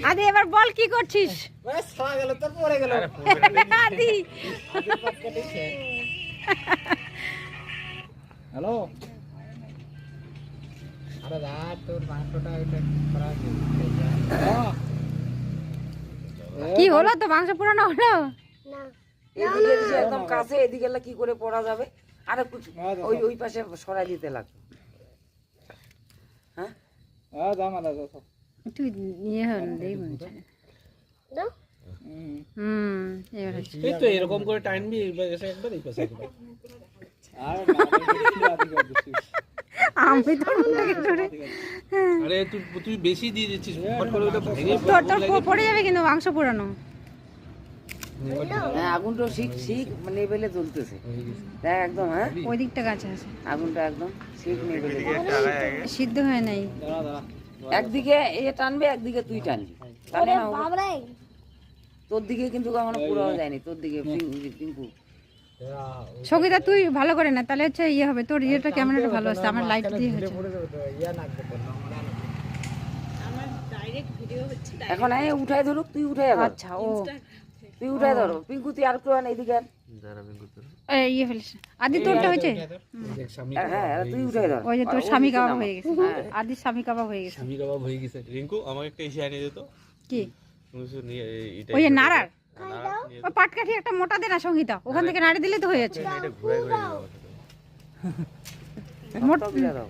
আদি এবার বল কি করছিস? আদি হ্যালো, আরে দা তোর মাংসটা এটা করা কি হলো? তো মাংস পুরানো হলো এদিকে এসে একদম কাছে, এদিকে এলে কি করে পড়া যাবে? আরে ওই ওই পাশে সরাই দিতে লাগবে। হ্যাঁ দাম আলাদা সব। একটু ইয়ে হল দেই মনে হচ্ছে। এবার হচ্ছে। এই তো এরকম করে টাইমবি একবার এই পাশে একবার। আর আমি তো মুখে ধরে আরে তুই বেশি দিয়ে দিচ্ছিস, ফট করে ওটা ভেঙে তোর পড়ে যাবে কিন্তু মাংস পুরানো। হ্যাঁ, আগুনটা শিখ শিখ লেভেলে জ্বলতেছে দেখ একদম। হ্যাঁ, ওই দিকটা গাছ আছে, আগুনটা একদম শিখ লেভেলে। সিদ্ধ হয় নাই। দাঁড়া দাঁড়া, একদিকে এ টানবে, একদিকে তুই টানবি, তাহলে না হবে। তোর দিকে কিন্তু এখনো পুরো যায়নি, তোর দিকে পিঙ্কু। সঙ্গীতা তুই ভালো করে না, তাহলে হচ্ছে ইয়ে হবে। তোর ইয়েটা ক্যামেরাটা ভালো আসছে, আমার লাইট দিয়ে হচ্ছে। এখন এই উঠাই ধরুক, তুই উঠাই ধর। আচ্ছা, ও তুই উঠাই ধরো পিঙ্কু, তুই আর একটু আন এইদিকে আন। ইয়ে ফেলিস। আদি তোরটা হয়েছে? হ্যাঁ, তুই উঠাই ধর। ওই যে তোর স্বামী কাবাব হয়ে গেছে। আদি স্বামী কাবাব হয়ে গেছে। স্বামী কাবাব হয়ে গেছে। রিঙ্কু আমাকে একটা এসে এনে দিত। কি? তুমি শুধু নিয়ে এটা ওই যে নাড়ার ওই পাটকাঠি একটা মোটা দে না সঙ্গীতা, ওখান থেকে নাড়ি দিলে তো হয়ে যাচ্ছে। এটা ঘুরে ঘুরে দাও।